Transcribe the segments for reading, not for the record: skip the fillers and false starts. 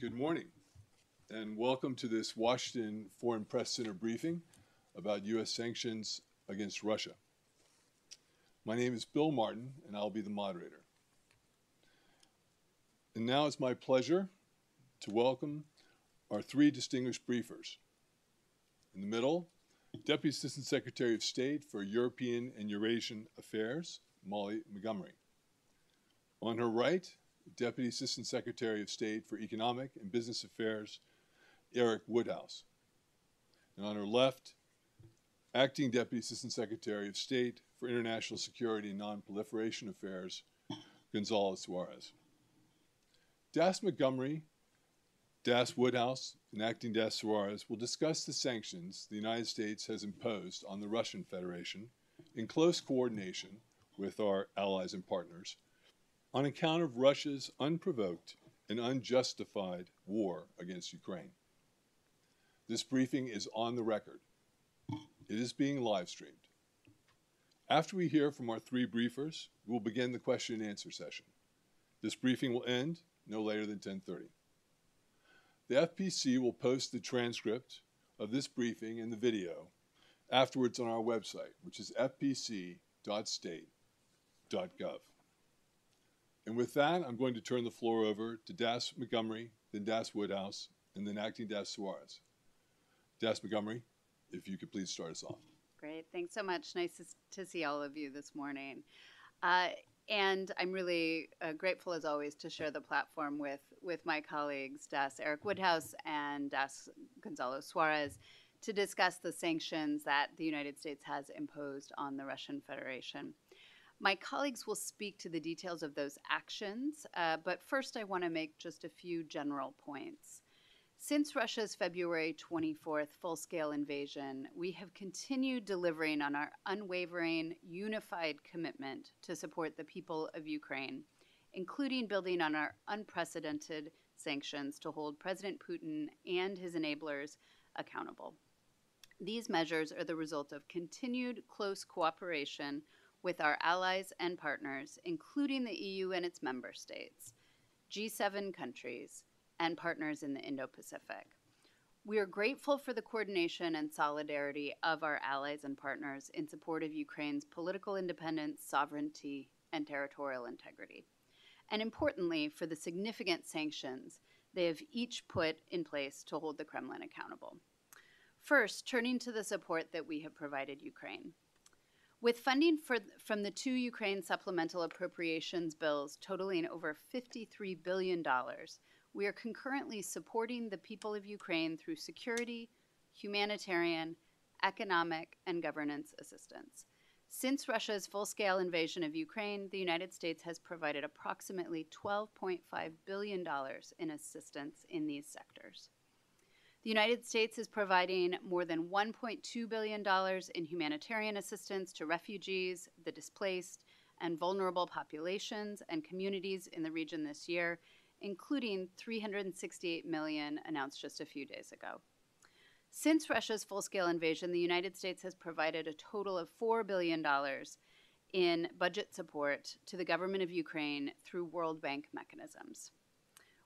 Good morning, and welcome to this Washington Foreign Press Center briefing about U.S. sanctions against Russia. My name is Bill Martin, and I'll be the moderator. And now it's my pleasure to welcome our three distinguished briefers. In the middle, Deputy Assistant Secretary of State for European and Eurasian Affairs, Molly Montgomery. On her right, Deputy Assistant Secretary of State for Economic and Business Affairs, Eric Woodhouse. And on her left, Acting Deputy Assistant Secretary of State for International Security and Non-Proliferation Affairs, Gonzalo Suarez. Das Montgomery, Das Woodhouse, and Acting Das Suarez will discuss the sanctions the United States has imposed on the Russian Federation in close coordination with our allies and partners on account of Russia's unprovoked and unjustified war against Ukraine. This briefing is on the record. It is being live streamed. After we hear from our three briefers, we will begin the question and answer session. This briefing will end no later than 10:30. The FPC will post the transcript of this briefing and the video afterwards on our website, which is fpc.state.gov. And with that, I'm going to turn the floor over to Das Montgomery, then Das Woodhouse, and then Acting Das Suarez. Das Montgomery, if you could please start us off. Great. Thanks so much. Nice to see all of you this morning. And I'm really grateful, as always, to share the platform with my colleagues, Das Eric Woodhouse and Das Gonzalo Suarez, to discuss the sanctions that the United States has imposed on the Russian Federation. My colleagues will speak to the details of those actions, but first I want to make just a few general points. Since Russia's February 24th full-scale invasion, we have continued delivering on our unwavering, unified commitment to support the people of Ukraine, including building on our unprecedented sanctions to hold President Putin and his enablers accountable. These measures are the result of continued close cooperation with our allies and partners, including the EU and its member states, G7 countries, and partners in the Indo-Pacific. We are grateful for the coordination and solidarity of our allies and partners in support of Ukraine's political independence, sovereignty, and territorial integrity. And importantly, for the significant sanctions they have each put in place to hold the Kremlin accountable. First, turning to the support that we have provided Ukraine. With funding from the two Ukraine supplemental appropriations bills totaling over $53 billion, we are concurrently supporting the people of Ukraine through security, humanitarian, economic, and governance assistance. Since Russia's full-scale invasion of Ukraine, the United States has provided approximately $12.5 billion in assistance in these sectors. The United States is providing more than $1.2 billion in humanitarian assistance to refugees, the displaced, and vulnerable populations and communities in the region this year, including $368 million announced just a few days ago. Since Russia's full-scale invasion, the United States has provided a total of $4 billion in budget support to the government of Ukraine through World Bank mechanisms.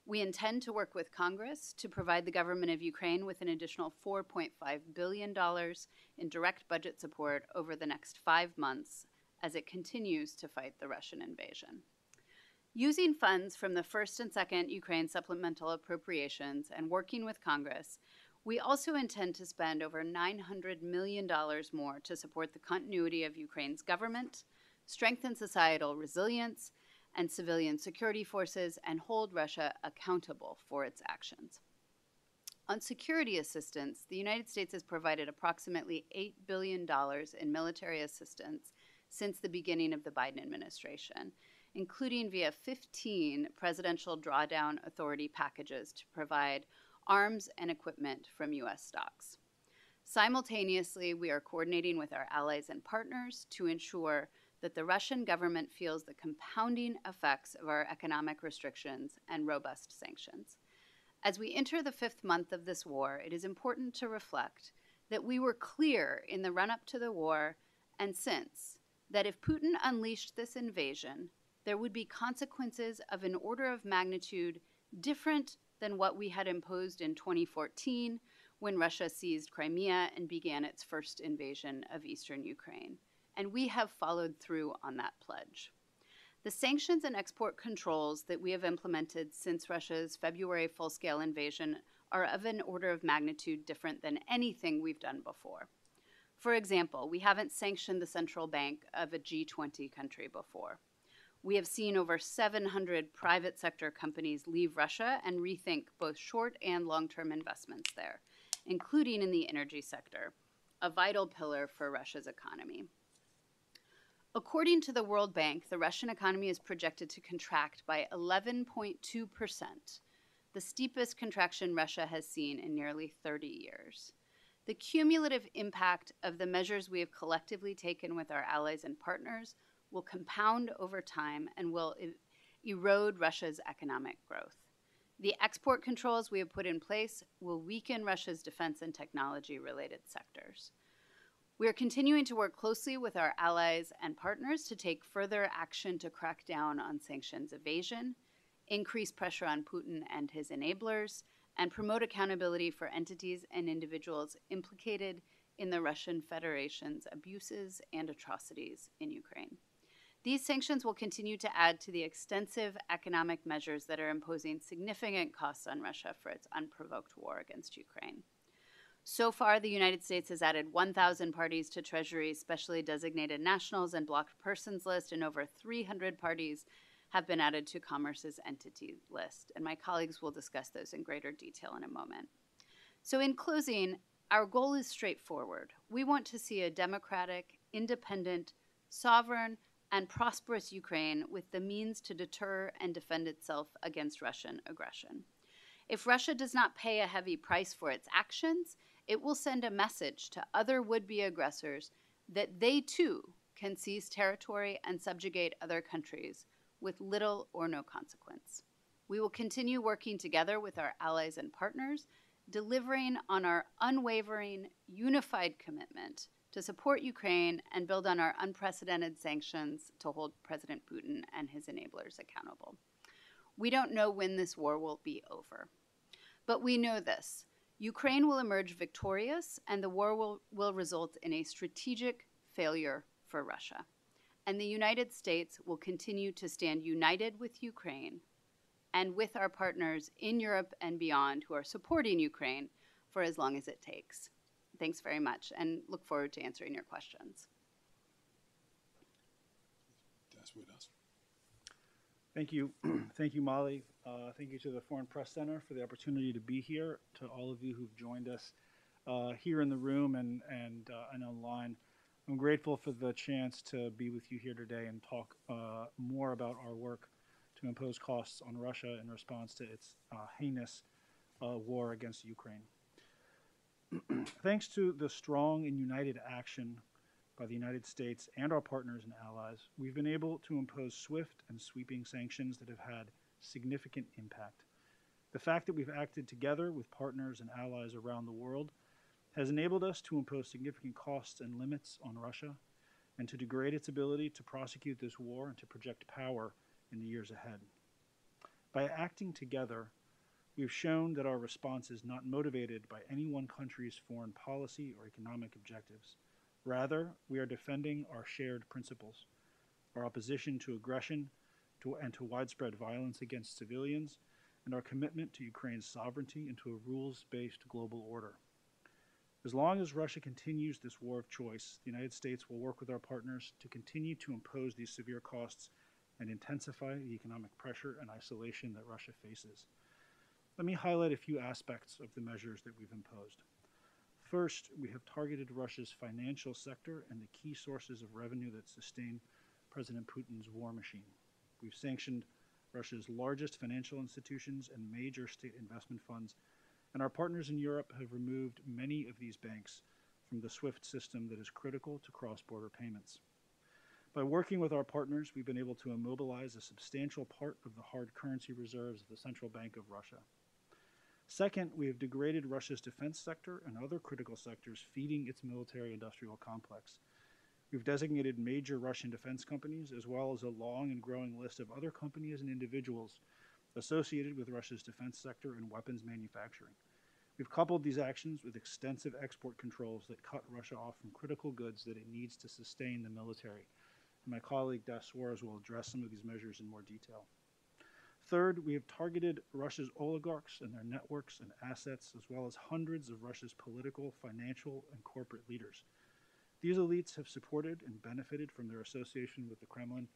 We intend to work with Congress to provide the government of Ukraine with an additional $4.5 billion in direct budget support over the next 5 months as it continues to fight the Russian invasion. Using funds from the first and second Ukraine supplemental appropriations and working with Congress, we also intend to spend over $900 million more to support the continuity of Ukraine's government, strengthen societal resilience, and civilian security forces, and hold Russia accountable for its actions. On security assistance, the United States has provided approximately $8 billion in military assistance since the beginning of the Biden administration, including via 15 Presidential Drawdown Authority packages to provide arms and equipment from U.S. stocks. Simultaneously, we are coordinating with our allies and partners to ensure that the Russian government feels the compounding effects of our economic restrictions and robust sanctions. As we enter the 5th month of this war, it is important to reflect that we were clear in the run-up to the war and since that if Putin unleashed this invasion, there would be consequences of an order of magnitude different than what we had imposed in 2014 when Russia seized Crimea and began its first invasion of eastern Ukraine. And we have followed through on that pledge. The sanctions and export controls that we have implemented since Russia's February full-scale invasion are of an order of magnitude different than anything we've done before. For example, we haven't sanctioned the central bank of a G20 country before. We have seen over 700 private sector companies leave Russia and rethink both short and long-term investments there, including in the energy sector, a vital pillar for Russia's economy. According to the World Bank, the Russian economy is projected to contract by 11.2%, the steepest contraction Russia has seen in nearly 30 years. The cumulative impact of the measures we have collectively taken with our allies and partners will compound over time and will erode Russia's economic growth. The export controls we have put in place will weaken Russia's defense and technology-related sectors. We are continuing to work closely with our allies and partners to take further action to crack down on sanctions evasion, increase pressure on Putin and his enablers, and promote accountability for entities and individuals implicated in the Russian Federation's abuses and atrocities in Ukraine. These sanctions will continue to add to the extensive economic measures that are imposing significant costs on Russia for its unprovoked war against Ukraine. So far, the United States has added 1,000 parties to Treasury's specially designated nationals and blocked persons list, and over 300 parties have been added to Commerce's entity list. And my colleagues will discuss those in greater detail in a moment. So in closing, our goal is straightforward. We want to see a democratic, independent, sovereign, and prosperous Ukraine with the means to deter and defend itself against Russian aggression. If Russia does not pay a heavy price for its actions, it will send a message to other would-be aggressors that they too can seize territory and subjugate other countries with little or no consequence. We will continue working together with our allies and partners, delivering on our unwavering, unified commitment to support Ukraine and build on our unprecedented sanctions to hold President Putin and his enablers accountable. We don't know when this war will be over, but we know this. Ukraine will emerge victorious, and the war will result in a strategic failure for Russia. And the United States will continue to stand united with Ukraine and with our partners in Europe and beyond who are supporting Ukraine for as long as it takes. Thanks very much, and look forward to answering your questions. That's with us. Thank you. Thank you, Molly. Thank you to the Foreign Press Center for the opportunity to be here, to all of you who've joined us here in the room and online. I'm grateful for the chance to be with you here today and talk more about our work to impose costs on Russia in response to its heinous war against Ukraine. Thanks to the strong and united action by the United States and our partners and allies, we've been able to impose swift and sweeping sanctions that have had significant impact. The fact that we've acted together with partners and allies around the world has enabled us to impose significant costs and limits on Russia and to degrade its ability to prosecute this war and to project power in the years ahead. By acting together, we've shown that our response is not motivated by any one country's foreign policy or economic objectives. Rather, we are defending our shared principles, our opposition to aggression and to widespread violence against civilians, and our commitment to Ukraine's sovereignty and to a rules-based global order. As long as Russia continues this war of choice, the United States will work with our partners to continue to impose these severe costs and intensify the economic pressure and isolation that Russia faces. Let me highlight a few aspects of the measures that we've imposed. First, we have targeted Russia's financial sector and the key sources of revenue that sustain President Putin's war machine. We've sanctioned Russia's largest financial institutions and major state investment funds, and our partners in Europe have removed many of these banks from the SWIFT system that is critical to cross-border payments. By working with our partners, we've been able to immobilize a substantial part of the hard currency reserves of the Central Bank of Russia. Second, we have degraded Russia's defense sector and other critical sectors feeding its military-industrial complex. We've designated major Russian defense companies, as well as a long and growing list of other companies and individuals associated with Russia's defense sector and weapons manufacturing. We've coupled these actions with extensive export controls that cut Russia off from critical goods that it needs to sustain the military. And my colleague Das Suarez will address some of these measures in more detail. Third, we have targeted Russia's oligarchs and their networks and assets, as well as hundreds of Russia's political, financial, and corporate leaders. These elites have supported and benefited from their association with the Kremlin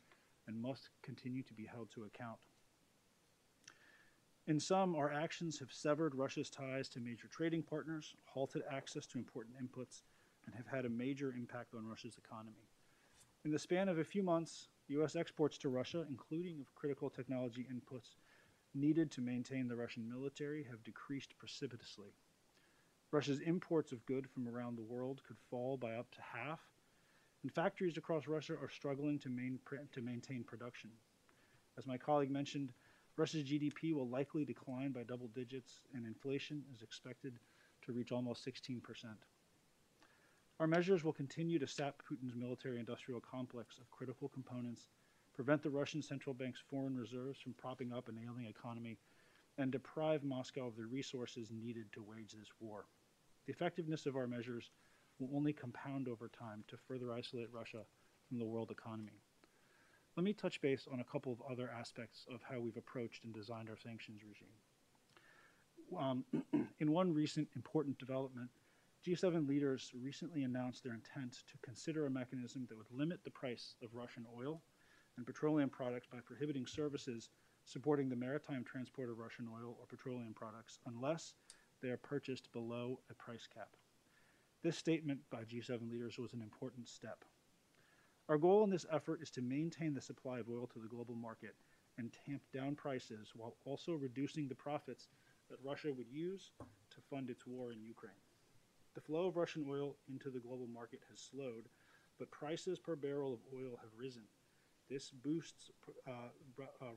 and must continue to be held to account. In sum, our actions have severed Russia's ties to major trading partners, halted access to important inputs, and have had a major impact on Russia's economy. In the span of a few months, U.S. exports to Russia, including of critical technology inputs needed to maintain the Russian military, have decreased precipitously. Russia's imports of goods from around the world could fall by up to half, and factories across Russia are struggling to maintain production. As my colleague mentioned, Russia's GDP will likely decline by double digits, and inflation is expected to reach almost 16%. Our measures will continue to sap Putin's military-industrial complex of critical components, prevent the Russian central bank's foreign reserves from propping up an ailing economy, and deprive Moscow of the resources needed to wage this war. The effectiveness of our measures will only compound over time to further isolate Russia from the world economy. Let me touch base on a couple of other aspects of how we've approached and designed our sanctions regime. In one recent important development, G7 leaders recently announced their intent to consider a mechanism that would limit the price of Russian oil and petroleum products by prohibiting services supporting the maritime transport of Russian oil or petroleum products unless they are purchased below a price cap. This statement by G7 leaders was an important step. Our goal in this effort is to maintain the supply of oil to the global market and tamp down prices while also reducing the profits that Russia would use to fund its war in Ukraine. The flow of Russian oil into the global market has slowed, but prices per barrel of oil have risen. This boosts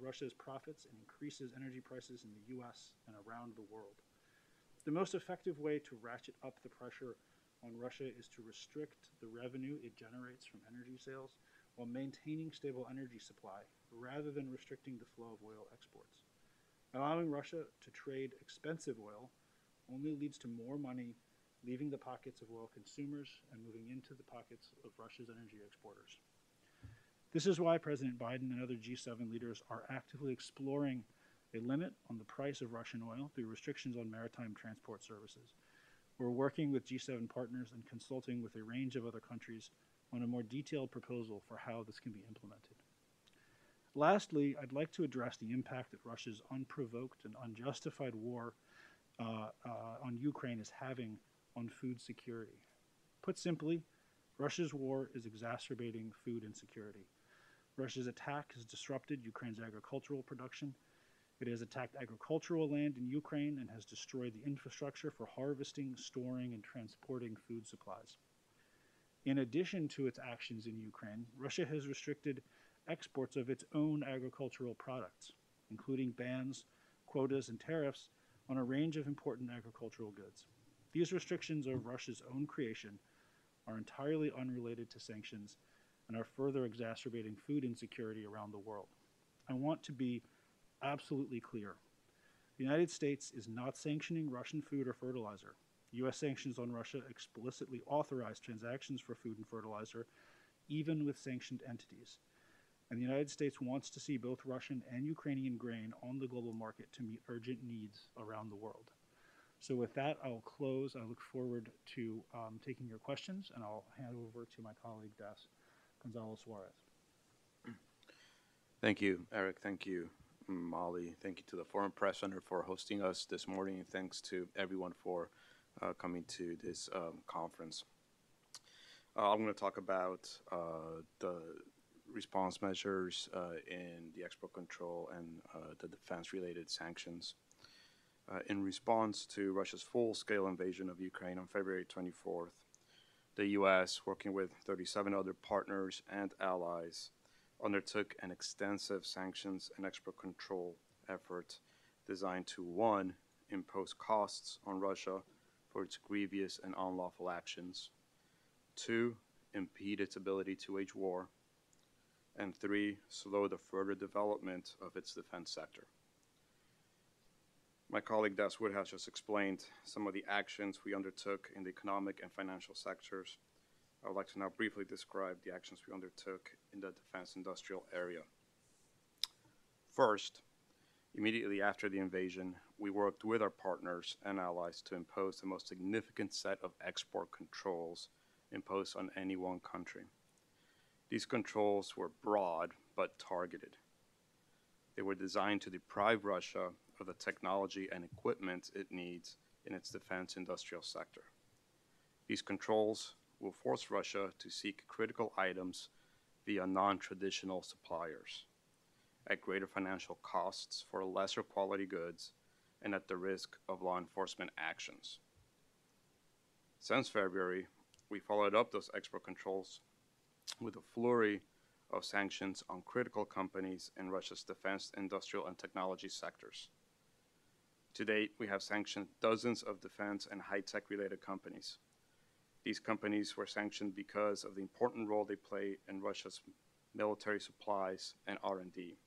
Russia's profits and increases energy prices in the U.S. and around the world. The most effective way to ratchet up the pressure on Russia is to restrict the revenue it generates from energy sales while maintaining stable energy supply rather than restricting the flow of oil exports. Allowing Russia to trade expensive oil only leads to more money leaving the pockets of oil consumers and moving into the pockets of Russia's energy exporters. This is why President Biden and other G7 leaders are actively exploring a limit on the price of Russian oil through restrictions on maritime transport services. We're working with G7 partners and consulting with a range of other countries on a more detailed proposal for how this can be implemented. Lastly, I'd like to address the impact that Russia's unprovoked and unjustified war on Ukraine is having on food security. Put simply, Russia's war is exacerbating food insecurity. Russia's attack has disrupted Ukraine's agricultural production. It has attacked agricultural land in Ukraine and has destroyed the infrastructure for harvesting, storing, and transporting food supplies. In addition to its actions in Ukraine, Russia has restricted exports of its own agricultural products, including bans, quotas, and tariffs on a range of important agricultural goods. These restrictions of Russia's own creation are entirely unrelated to sanctions and are further exacerbating food insecurity around the world. I want to be absolutely clear. The United States is not sanctioning Russian food or fertilizer. U.S. sanctions on Russia explicitly authorize transactions for food and fertilizer, even with sanctioned entities. And the United States wants to see both Russian and Ukrainian grain on the global market to meet urgent needs around the world. So with that, I'll close. I look forward to taking your questions, and I'll hand over to my colleague, Das Gonzalez Suarez. Thank you, Eric. Thank you, Molly. Thank you to the Foreign Press Center for hosting us this morning. And thanks to everyone for coming to this conference. I'm going to talk about the response measures in the export control and the defense-related sanctions. In response to Russia's full-scale invasion of Ukraine on February 24th, the U.S., working with 37 other partners and allies, undertook an extensive sanctions and export control effort designed to, 1, impose costs on Russia for its grievous and unlawful actions, 2, impede its ability to wage war, and 3, slow the further development of its defense sector. My colleague Des Woodhouse just explained some of the actions we undertook in the economic and financial sectors. I would like to now briefly describe the actions we undertook in the defense industrial area. First, immediately after the invasion, we worked with our partners and allies to impose the most significant set of export controls imposed on any one country. These controls were broad but targeted. They were designed to deprive Russia of the technology and equipment it needs in its defense industrial sector. These controls will force Russia to seek critical items via non-traditional suppliers at greater financial costs for lesser quality goods and at the risk of law enforcement actions. Since February, we followed up those export controls with a flurry of sanctions on critical companies in Russia's defense, industrial, and technology sectors. To date, we have sanctioned dozens of defense and high-tech related companies. These companies were sanctioned because of the important role they play in Russia's military supplies and R&D.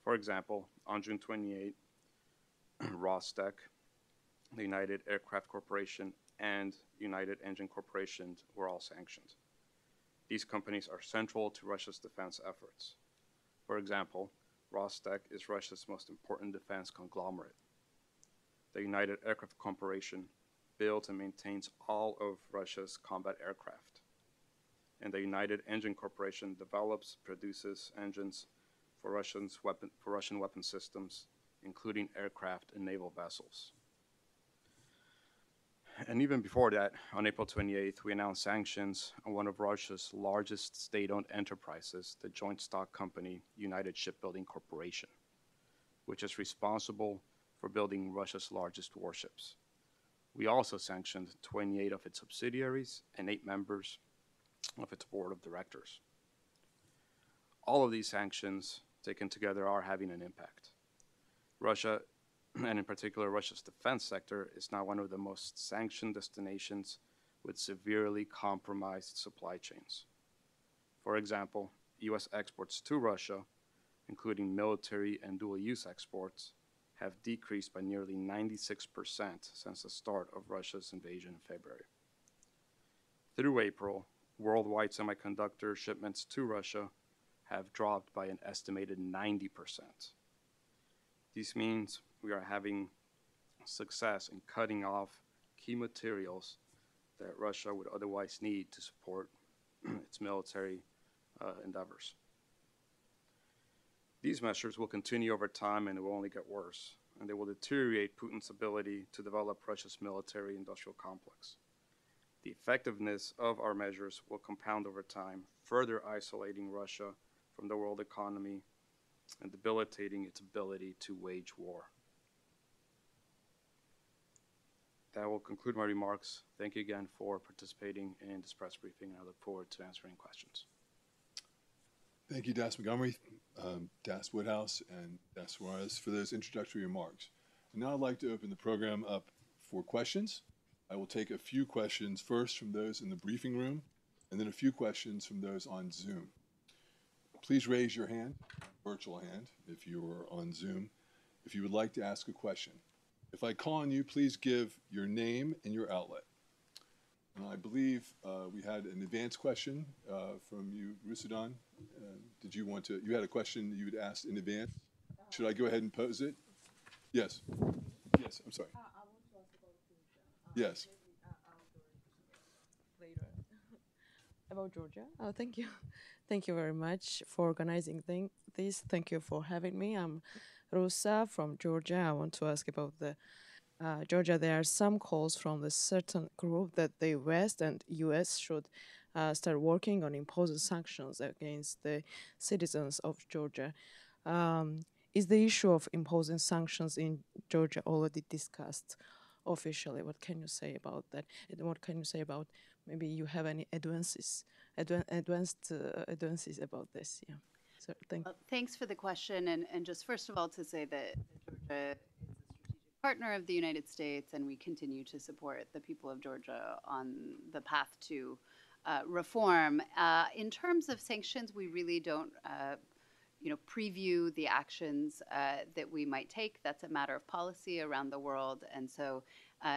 For example, on June 28, Rostec, the United Aircraft Corporation, and United Engine Corporation were all sanctioned. These companies are central to Russia's defense efforts. For example, Rostec is Russia's most important defense conglomerate. The United Aircraft Corporation builds and maintains all of Russia's combat aircraft. And the United Engine Corporation develops, produces engines for Russian weapon systems, including aircraft and naval vessels. And even before that, on April 28th, we announced sanctions on one of Russia's largest state-owned enterprises, the joint stock company United Shipbuilding Corporation, which is responsible for building Russia's largest warships. We also sanctioned 28 of its subsidiaries and 8 members of its board of directors. All of these sanctions taken together are having an impact. Russia, and in particular Russia's defense sector, is now one of the most sanctioned destinations with severely compromised supply chains. For example, U.S. exports to Russia, including military and dual-use exports, have decreased by nearly 96% since the start of Russia's invasion in February. Through April, worldwide semiconductor shipments to Russia have dropped by an estimated 90%. This means we are having success in cutting off key materials that Russia would otherwise need to support its military endeavors. These measures will continue over time and it will only get worse, and they will deteriorate Putin's ability to develop Russia's military-industrial complex. The effectiveness of our measures will compound over time, further isolating Russia from the world economy and debilitating its ability to wage war. That will conclude my remarks. Thank you again for participating in this press briefing, and I look forward to answering questions. Thank you, Das Montgomery, Das Woodhouse, and Das Suarez for those introductory remarks. And now I'd like to open the program up for questions. I will take a few questions first from those in the briefing room, and then a few questions from those on Zoom. Please raise your hand, virtual hand, if you are on Zoom, if you would like to ask a question. If I call on you, please give your name and your outlet. And I believe we had an advanced question from you, Rusudan. Did you want to, you had a question that you had asked in advance? Should I go ahead and pose it? Yes. Yes, I'm sorry. I want to ask about Georgia. Yes. Later. About Georgia. Oh, thank you. Thank you very much for organizing this. Thank you for having me. I'm Rosa from Georgia. I want to ask about the Georgia. There are some calls from a certain group that the West and U.S. should start working on imposing sanctions against the citizens of Georgia. Is the issue of imposing sanctions in Georgia already discussed officially? What can you say about that? And what can you say about maybe you have any advances about this? Yeah. So thank you. Thanks for the question. And just first of all, to say that Georgia is a strategic partner of the United States, and we continue to support the people of Georgia on the path to reform. In terms of sanctions, we really don't preview the actions that we might take. That's a matter of policy around the world, and so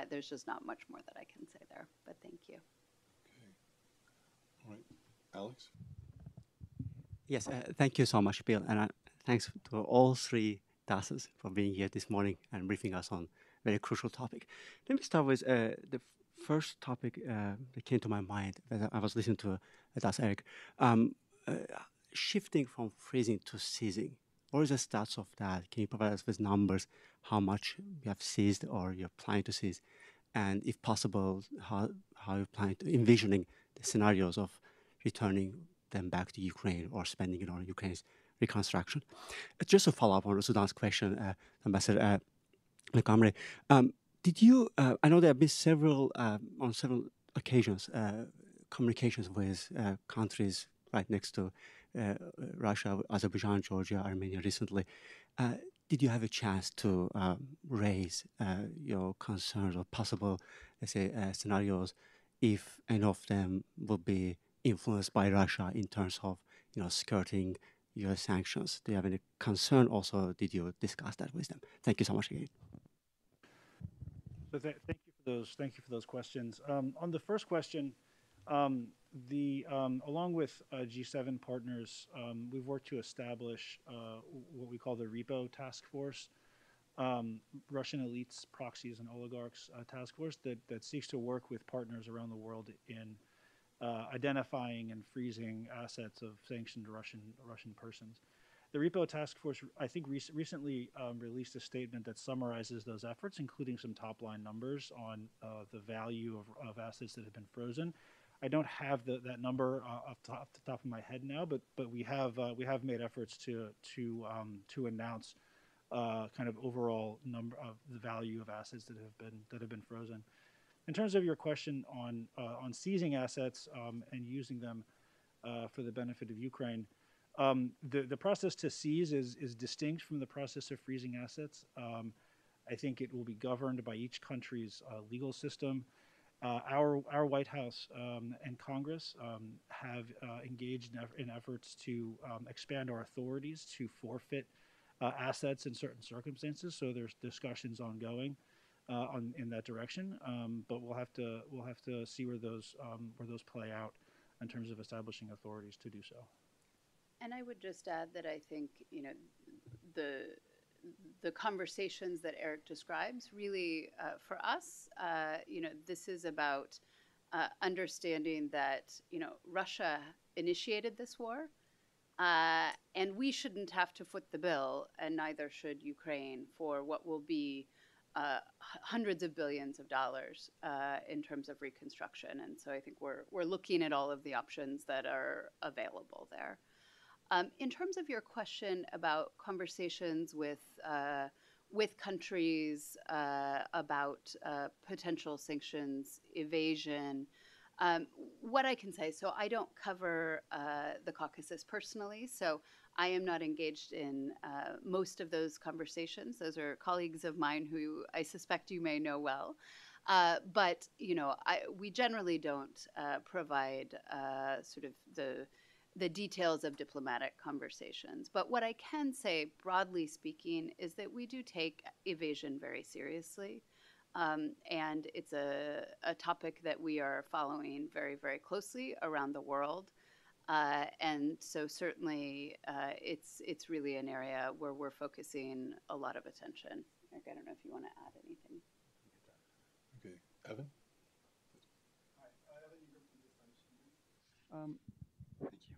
there's just not much more that I can say there. But thank you. Okay. All right. Alex? Yes, thank you so much, Bill, and thanks to all three DASs for being here this morning and briefing us on very crucial topic. Let me start with the first topic that came to my mind as I was listening to DAS Eric. Shifting from freezing to seizing. What is the stats of that? Can you provide us with numbers, how much you have seized or you're planning to seize? And if possible, how you plan to envisioning the scenarios of returning them back to Ukraine or spending it on Ukraine's reconstruction. Just to follow up on Sudan's question, Ambassador Montgomery, did you, I know there have been on several occasions, communications with countries right next to Russia, Azerbaijan, Georgia, Armenia recently. Did you have a chance to raise your concerns or possible, let's say, scenarios if any of them will be influenced by Russia in terms of, skirting U.S. sanctions? Do you have any concern? Also, did you discuss that with them? Thank you so much again. So thank you for those questions. On the first question, along with G7 partners, we've worked to establish what we call the REPO task force, Russian elites, proxies, and oligarchs task force that seeks to work with partners around the world in identifying and freezing assets of sanctioned Russian persons. The REPO task force, I think, recently released a statement that summarizes those efforts, including some top-line numbers on the value of assets that have been frozen. I don't have that number off the top of my head now, but we have made efforts to announce kind of overall number of the value of assets that have been frozen. In terms of your question on seizing assets and using them for the benefit of Ukraine, the process to seize is distinct from the process of freezing assets. I think it will be governed by each country's legal system. Our White House and Congress have engaged in efforts to expand our authorities to forfeit assets in certain circumstances. So there's discussions ongoing in that direction, but we'll have to see where those play out in terms of establishing authorities to do so. And I would just add that I think the conversations that Eric describes really, for us, this is about understanding that Russia initiated this war, and we shouldn't have to foot the bill, and neither should Ukraine, for what will be hundreds of billions of dollars in terms of reconstruction. And so I think we're looking at all of the options that are available there. In terms of your question about conversations with countries about potential sanctions evasion, what I can say, so I don't cover the Caucasus personally, so I am not engaged in most of those conversations. Those are colleagues of mine who I suspect you may know well. But we generally don't provide sort of the details of diplomatic conversations. But what I can say, broadly speaking, is that we do take evasion very seriously. And it's a topic that we are following very, very closely around the world. And so certainly it's really an area where we're focusing a lot of attention. Eric, I don't know if you want to add anything. Okay. Evan? Thank you.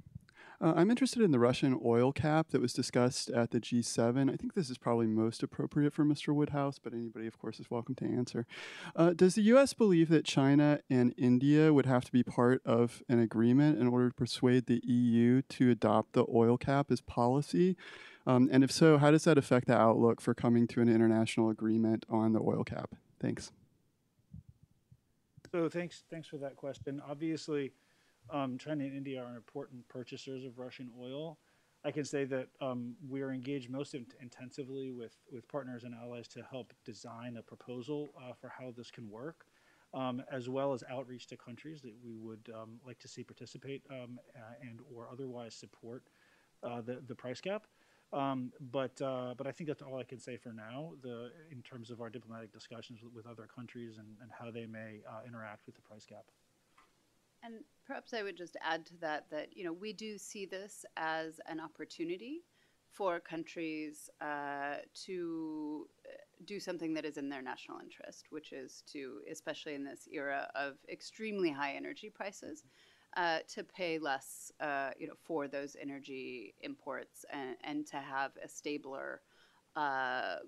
I'm interested in the Russian oil cap that was discussed at the G7. I think this is probably most appropriate for Mr. Woodhouse, but anybody, of course, is welcome to answer. Does the U.S. believe that China and India would have to be part of an agreement in order to persuade the EU to adopt the oil cap as policy? And if so, how does that affect the outlook for coming to an international agreement on the oil cap? Thanks. So thanks for that question. Obviously, China and India are important purchasers of Russian oil. I can say that we are engaged most intensively with partners and allies to help design a proposal for how this can work, as well as outreach to countries that we would like to see participate and or otherwise support the price cap. But I think that's all I can say for now. In terms of our diplomatic discussions with other countries and how they may interact with the price cap. And perhaps I would just add to that that we do see this as an opportunity for countries to do something that is in their national interest, which is to, especially in this era of extremely high energy prices, to pay less, for those energy imports and to have a stabler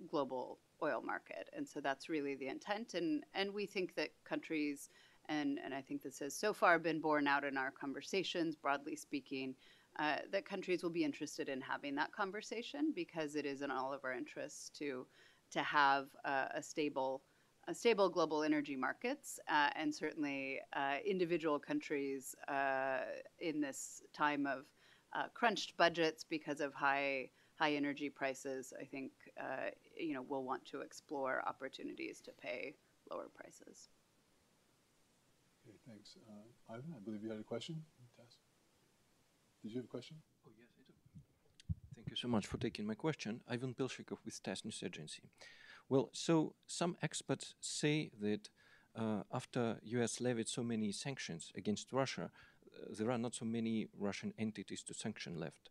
global oil market. And so that's really the intent. And we think that countries, and I think this has so far been borne out in our conversations, broadly speaking, that countries will be interested in having that conversation because it is in all of our interests to have a stable global energy markets, and certainly individual countries in this time of crunched budgets because of high energy prices. I think will want to explore opportunities to pay lower prices. Okay, thanks. Ivan, I believe you had a question. Tess? Did you have a question? Oh, yes, I do. Thank you so much for taking my question. Ivan Pilshikov with TASS News Agency. Well, so some experts say that after US levied so many sanctions against Russia, there are not so many Russian entities to sanction left.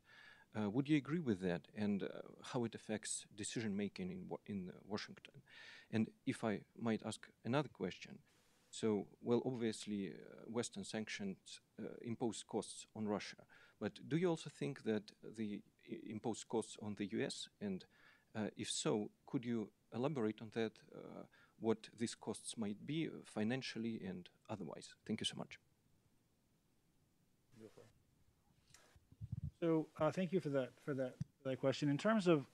Would you agree with that, and how it affects decision-making in Washington? And if I might ask another question, so, well, obviously, Western sanctions impose costs on Russia, but do you also think that the impose costs on the US? And if so, could you elaborate on that, what these costs might be financially and otherwise? Thank you so much. So thank you for that question. In terms of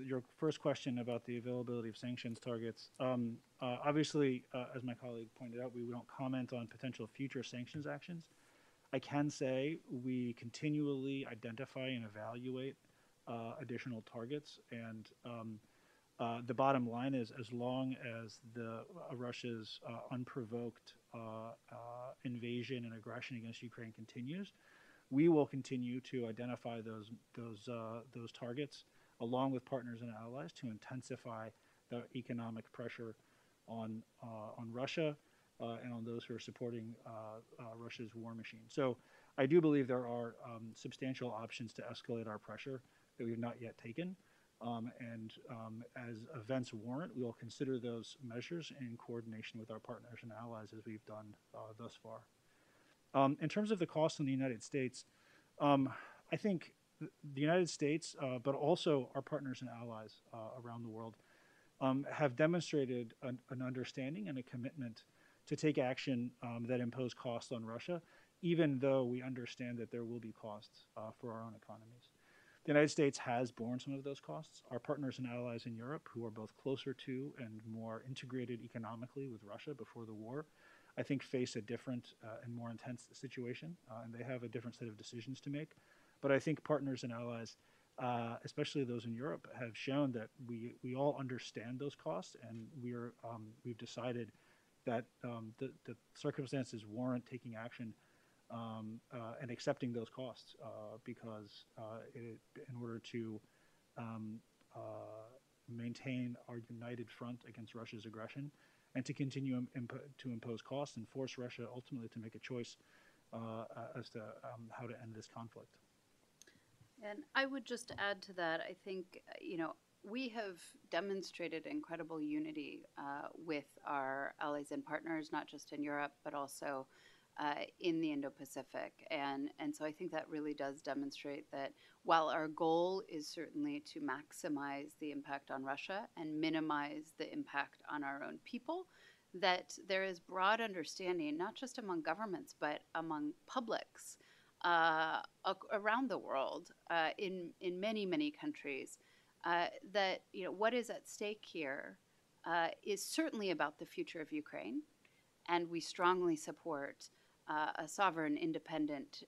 your first question about the availability of sanctions targets, obviously, as my colleague pointed out, we don't comment on potential future sanctions actions. I can say we continually identify and evaluate additional targets, and the bottom line is, as long as Russia's unprovoked invasion and aggression against Ukraine continues, we will continue to identify those targets along with partners and allies to intensify the economic pressure on Russia and on those who are supporting Russia's war machine. So I do believe there are substantial options to escalate our pressure that we have not yet taken. As events warrant, we will consider those measures in coordination with our partners and allies, as we've done thus far. In terms of the cost in the United States, I think the United States, but also our partners and allies around the world, have demonstrated an understanding and a commitment to take action that impose costs on Russia, even though we understand that there will be costs for our own economies. The United States has borne some of those costs. Our partners and allies in Europe, who are both closer to and more integrated economically with Russia before the war, I think face a different and more intense situation, and they have a different set of decisions to make. But I think partners and allies, especially those in Europe, have shown that we all understand those costs, and we've decided that the circumstances warrant taking action and accepting those costs because in order to maintain our united front against Russia's aggression and to continue to impose costs and force Russia ultimately to make a choice as to how to end this conflict. And I would just add to that, I think, we have demonstrated incredible unity with our allies and partners, not just in Europe, but also in the Indo-Pacific. And so I think that really does demonstrate that while our goal is certainly to maximize the impact on Russia and minimize the impact on our own people, that there is broad understanding, not just among governments, but among publics around the world in many, many countries, that what is at stake here is certainly about the future of Ukraine, and we strongly support a sovereign, independent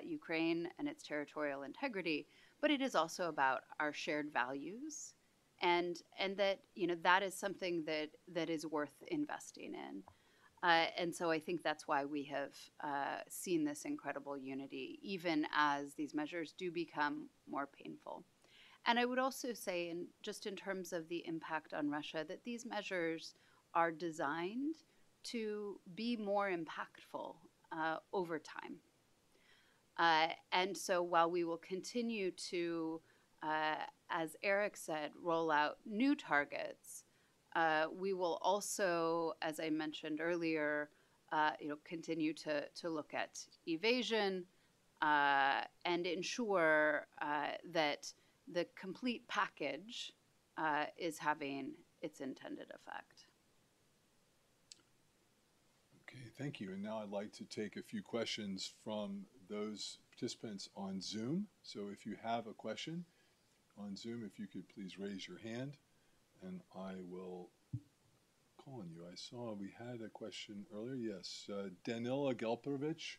Ukraine and its territorial integrity. But it is also about our shared values, and that that is something that is worth investing in. And so I think that's why we have seen this incredible unity, even as these measures do become more painful. And I would also say, just in terms of the impact on Russia, that these measures are designed to be more impactful over time. And so while we will continue to, as Eric said, roll out new targets, we will also, as I mentioned earlier, continue to look at evasion and ensure that the complete package is having its intended effect. Okay, thank you. And now I'd like to take a few questions from those participants on Zoom. So if you have a question on Zoom, if you could please raise your hand and I will call on you. I saw we had a question earlier. Yes, Danila Gelperovich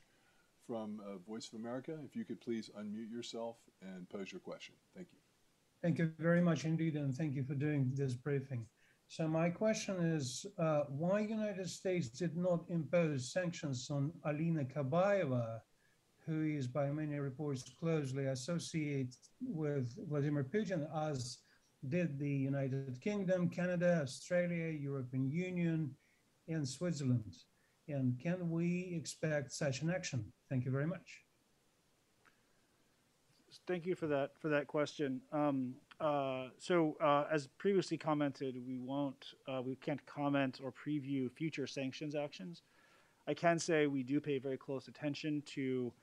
from Voice of America. If you could please unmute yourself and pose your question. Thank you. Thank you very much indeed, and thank you for doing this briefing. So my question is, why United States did not impose sanctions on Alina Kabaeva, who is by many reports closely associated with Vladimir Putin, as did the United Kingdom, Canada, Australia, European Union, and Switzerland? And can we expect such an action? Thank you very much. Thank you for that question. As previously commented, we can't comment or preview future sanctions actions. I can say we do pay very close attention to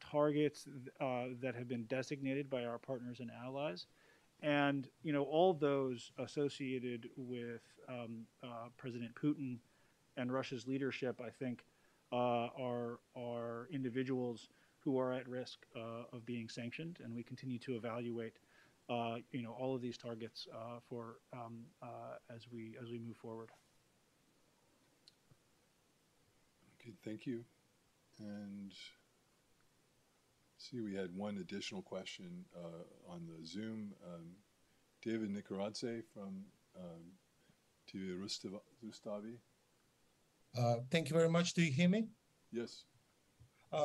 targets that have been designated by our partners and allies, and all those associated with President Putin and Russia's leadership, I think, are individuals who are at risk of being sanctioned, and we continue to evaluate, all of these targets as we move forward. Okay, thank you. And see, we had one additional question on the Zoom. David Nikoradze from TV Rustavi. Thank you very much. Do you hear me? Yes.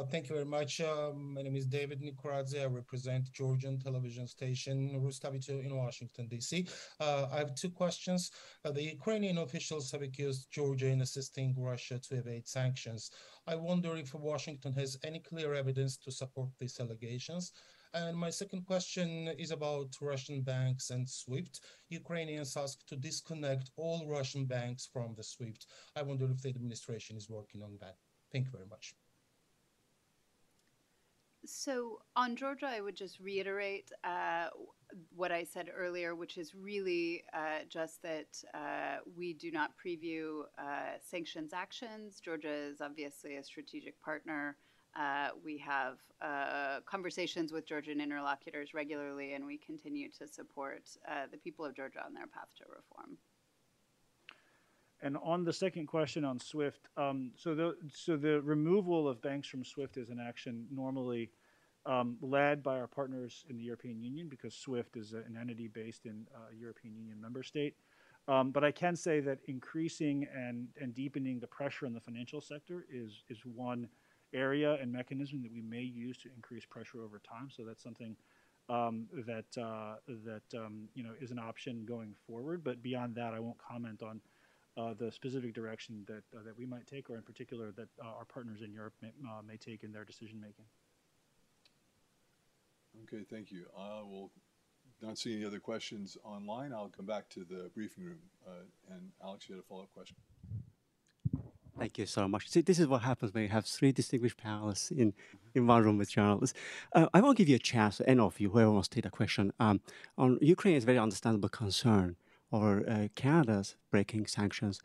Thank you very much. My name is David Nikoradze. I represent Georgian television station Rustavi 2 in Washington, D.C. I have two questions. The Ukrainian officials have accused Georgia in assisting Russia to evade sanctions. I wonder if Washington has any clear evidence to support these allegations. And my second question is about Russian banks and SWIFT. Ukrainians asked to disconnect all Russian banks from the SWIFT. I wonder if the administration is working on that. Thank you very much. So on Georgia, I would just reiterate what I said earlier, which is really just that we do not preview sanctions actions. Georgia is obviously a strategic partner. We have conversations with Georgian interlocutors regularly, and we continue to support the people of Georgia on their path to reform. And on the second question on SWIFT, so the removal of banks from SWIFT is an action normally led by our partners in the European Union, because SWIFT is an entity based in a European Union member state. But I can say that increasing and deepening the pressure on the financial sector is one area and mechanism that we may use to increase pressure over time. So that's something that is an option going forward. But beyond that, I won't comment on the specific direction that we might take, or in particular that our partners in Europe may take in their decision making. Okay, thank you. I will not see any other questions online. I'll come back to the briefing room. And Alex, you had a follow-up question. Thank you so much. See, this is what happens when you have three distinguished panelists in one room with journalists. I won't give you a chance, any of you, whoever wants to take a question. On Ukraine is very understandable concern over Canada's breaking sanctions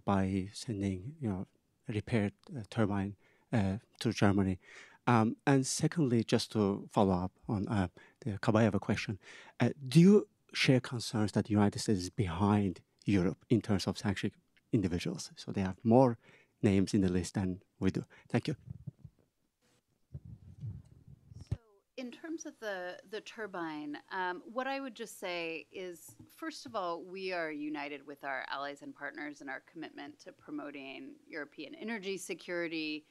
by sending, a repaired turbine to Germany. And secondly, just to follow up on the Kabaeva question, do you share concerns that the United States is behind Europe in terms of sanctioning individuals? So they have more names in the list than we do. Thank you. So in terms of the turbine, what I would just say is, first of all, we are united with our allies and partners in our commitment to promoting European energy security,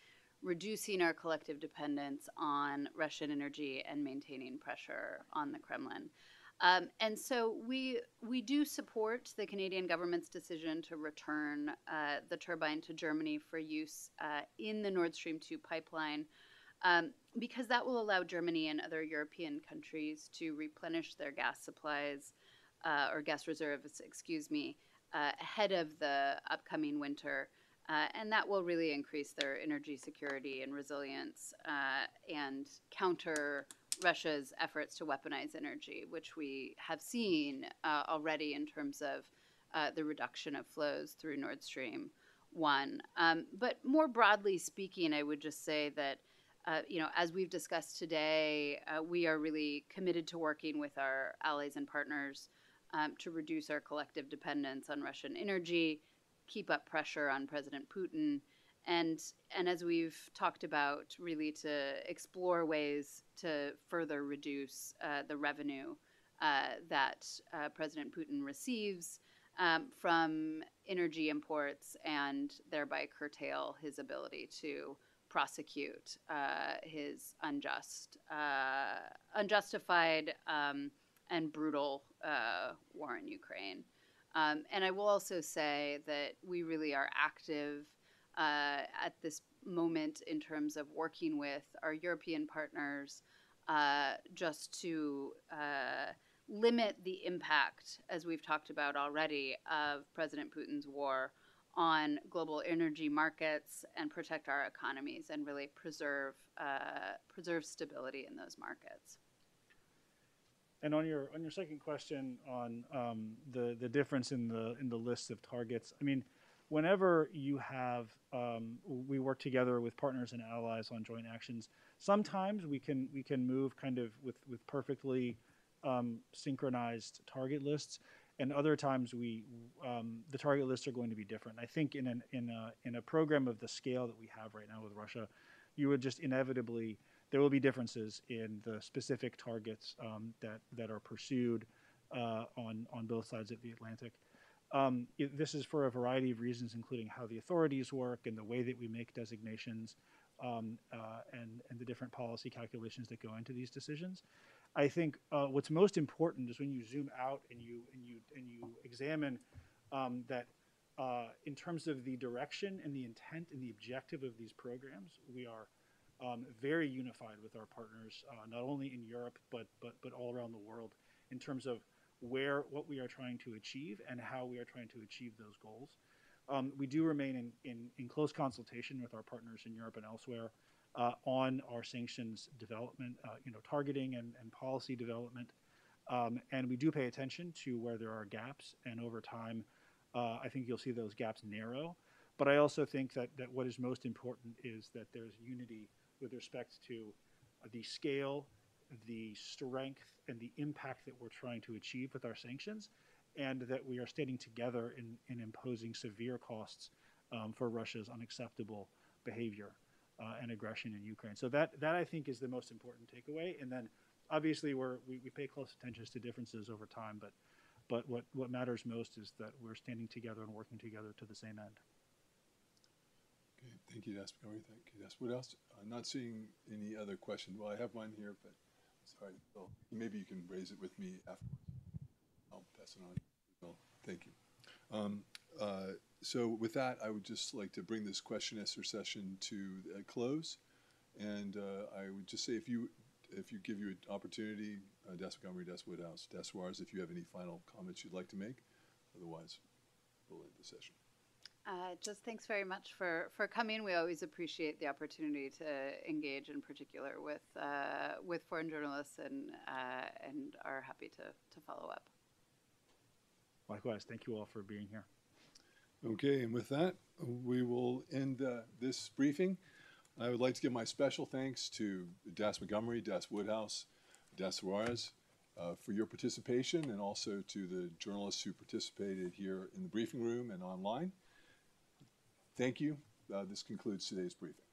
reducing our collective dependence on Russian energy, and maintaining pressure on the Kremlin. And so we do support the Canadian government's decision to return the turbine to Germany for use in the Nord Stream 2 pipeline, because that will allow Germany and other European countries to replenish their gas supplies or gas reserves, excuse me, ahead of the upcoming winter. And that will really increase their energy security and resilience and counter Russia's efforts to weaponize energy, which we have seen already in terms of the reduction of flows through Nord Stream 1. But more broadly speaking, I would just say that as we've discussed today, we are really committed to working with our allies and partners to reduce our collective dependence on Russian energy, keep up pressure on President Putin, and as we've talked about, really to explore ways to further reduce the revenue that President Putin receives from energy imports, and thereby curtail his ability to prosecute his unjustified and brutal war in Ukraine. And I will also say that we really are active at this moment in terms of working with our European partners just to limit the impact, as we've talked about already, of President Putin's war on global energy markets and protect our economies and really preserve stability in those markets. And on your second question on the difference in the list of targets, I mean, whenever you have we work together with partners and allies on joint actions, sometimes we can move kind of with perfectly synchronized target lists, and other times the target lists are going to be different. I think in a program of the scale that we have right now with Russia, you would just inevitably, there will be differences in the specific targets that are pursued on both sides of the Atlantic. This is for a variety of reasons, including how the authorities work and the way that we make designations and the different policy calculations that go into these decisions. I think what's most important is when you zoom out and you examine that in terms of the direction and the intent and the objective of these programs, we are very unified with our partners, not only in Europe but all around the world, in terms of what we are trying to achieve and how we are trying to achieve those goals. We do remain in close consultation with our partners in Europe and elsewhere on our sanctions development, targeting and policy development. And we do pay attention to where there are gaps, and over time, I think you'll see those gaps narrow. But I also think that what is most important is that there's unity with respect to the scale, the strength, and the impact that we're trying to achieve with our sanctions, and that we are standing together in imposing severe costs for Russia's unacceptable behavior and aggression in Ukraine. So that I think is the most important takeaway. And then obviously we pay close attention to differences over time, but what matters most is that we're standing together and working together to the same end. Okay, thank you, Das Montgomery. Thank you, Das. What else? I'm not seeing any other question. Well, I have one here, but sorry, Bill. Maybe you can raise it with me afterwards. I'll pass it on. Bill, thank you. So with that, I would just like to bring this question answer session to a close. And I would just say if you give you an opportunity, Das Montgomery, Das Woodhouse, Das Suarez, if you have any final comments you'd like to make. Otherwise, we'll end the session. Just thanks very much for coming. We always appreciate the opportunity to engage, in particular with foreign journalists, and are happy to follow up. Likewise, thank you all for being here. Okay, and with that, we will end this briefing. I would like to give my special thanks to Das Montgomery, Das Woodhouse, Das Suarez for your participation, and also to the journalists who participated here in the briefing room and online. Thank you. This concludes today's briefing.